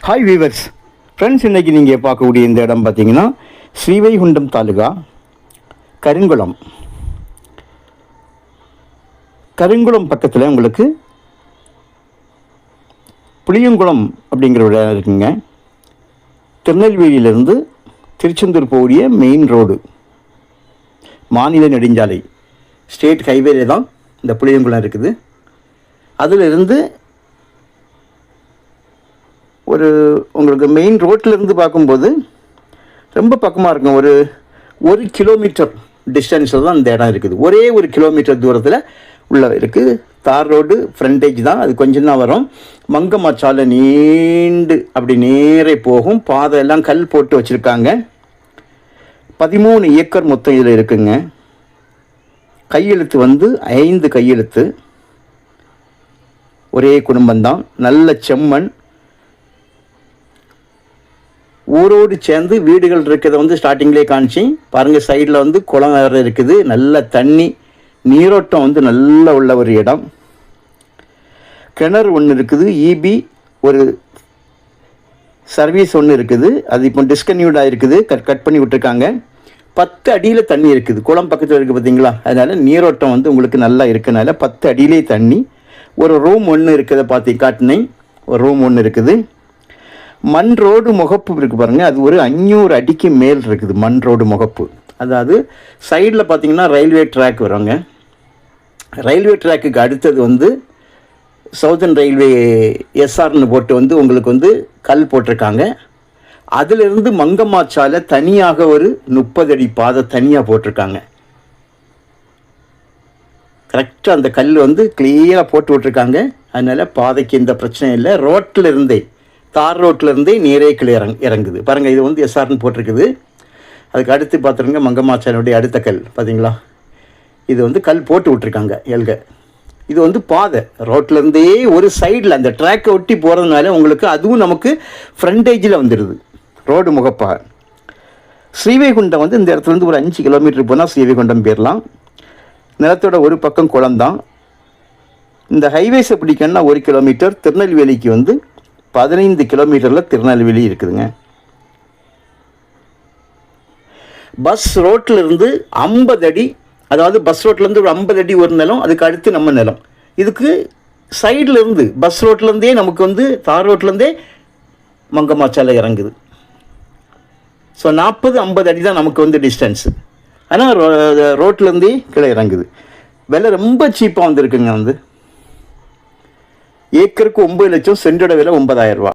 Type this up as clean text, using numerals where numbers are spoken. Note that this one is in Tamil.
ஹாய் வீவர்ஸ் ஃப்ரெண்ட்ஸ், இன்றைக்கி நீங்கள் பார்க்கக்கூடிய இந்த இடம் பார்த்தீங்கன்னா ஸ்ரீவைகுண்டம் தாலுகா கருங்குளம் பக்கத்தில் உங்களுக்கு புளியங்குளம் அப்படிங்கிற ஒரு இடம் இருக்குங்க. திருநெல்வேலியிலேருந்து திருச்செந்தூர் போகக்கூடிய மெயின் ரோடு, மாநில நெடுஞ்சாலை, ஸ்டேட் ஹைவேல தான் இந்த புளியங்குளம் இருக்குது. அதிலிருந்து உங்களுக்கு மெயின் ரோட்டிலேருந்து பார்க்கும்போது ரொம்ப பக்கமாக இருக்கும். ஒரு கிலோமீட்டர் டிஸ்டன்ஸில் தான் இந்த இடம் இருக்குது. ஒரே 1 கிலோமீட்டர் தூரத்தில் உள்ள இருக்குது. தார் ரோடு ஃப்ரண்டேஜ் தான், அது கொஞ்சம் தான் வரும். மங்கம்மாச்சாலை நீண்டு அப்படி நேரே போகும். பாதை எல்லாம் கல் போட்டு வச்சுருக்காங்க. 13 ஏக்கர் மொத்தம் இதில் இருக்குங்க. கையெழுத்து 5 கையெழுத்து. ஒரே குடும்பம்தான். நல்ல செம்மண். ஊரோடு சேர்ந்து வீடுகள் இருக்கிறத ஸ்டார்டிங்லேயே காமிச்சு பாருங்கள். சைடில் குளம் வேறு இருக்குது. நல்ல தண்ணி நீரோட்டம் நல்ல உள்ள ஒரு இடம். கிணறு ஒன்று இருக்குது. இபி ஒரு சர்வீஸ் ஒன்று இருக்குது. அது இப்போ டிஸ்கன்யூட் ஆகிருக்குது. கட் பண்ணி விட்டுருக்காங்க. 10 அடியில் தண்ணி இருக்குது. குளம் பக்கத்தில் இருக்குது பார்த்தீங்களா? அதனால் நீரோட்டம் உங்களுக்கு நல்லா இருக்கனால 10 அடியிலே தண்ணி. ஒரு ரூம் ஒன்று இருக்கிறத காட்டினேன். ஒரு ரூம் ஒன்று இருக்குது. மண் ரோடு முகப்பு இருக்குது பாருங்கள். அது ஒரு 500 அடிக்கு மேல் இருக்குது மண் ரோடு முகப்பு. அதாவது சைடில் பார்த்தீங்கன்னா ரயில்வே ட்ராக் வருவாங்க. ரயில்வே ட்ராக்குக்கு அடுத்தது சவுதர்ன் ரயில்வே எஸ்ஆர்னு போட்டு உங்களுக்கு கல் போட்டிருக்காங்க. அதிலிருந்து மங்கம்மாச்சாலை தனியாக ஒரு 30 அடி பாதை தனியாக போட்டிருக்காங்க. கரெக்டாக அந்த கல் கிளியராக போட்டு விட்ருக்காங்க. அதனால் பாதைக்கு எந்த பிரச்சனையும் இல்லை. ரோட்டில் இருந்தே, தார் ரோட்டிலேருந்தே நேரே கீழே இறங்குது பாருங்கள். இது எஸ்ஆர்னு போட்டிருக்குது. அதுக்கு அடுத்து பார்த்துருங்க மங்கம்மாச்சாலையுடைய அடுத்த கல் பார்த்தீங்களா? இது கல் போட்டு விட்ருக்காங்க எல்க. இது பாதை ரோட்லேருந்தே ஒரு சைடில் அந்த ட்ராக்கை ஒட்டி போகிறதுனால உங்களுக்கு அதுவும் நமக்கு ஃப்ரண்டேஜில் வந்துடுது ரோடு முகப்பாக. ஸ்ரீவைகுண்டம் இந்த இடத்துலேருந்து ஒரு 5 கிலோமீட்டர் போனால் ஸ்ரீவைகுண்டம் போயிடலாம். நிலத்தோட ஒரு பக்கம் குளம்தான். இந்த ஹைவேஸை பிடிக்கணும்னா 1 கிலோமீட்டர். திருநெல்வேலிக்கு 15 கிலோமீட்டரில் திருநெல்வேலி இருக்குதுங்க. பஸ் ரோட்டிலிருந்து 50 அடி, அதாவது பஸ் ரோட்லேருந்து ஒரு 50 அடி ஒரு நிலம். அதுக்கு அடுத்து நம்ம நிலம். இதுக்கு சைடில் இருந்து பஸ் ரோட்லேருந்தே நமக்கு தார் ரோட்லேருந்தே மங்கம்மாச்சாலை இறங்குது. ஸோ 40-50 அடி தான் நமக்கு டிஸ்டன்ஸு. ஆனால் ரோட்லேருந்தே கீழே இறங்குது. விலை ரொம்ப சீப்பாக இருக்குங்க. ஏக்கருக்கு 9 லட்சம், சென்டோட விலை 9,000 ரூபா.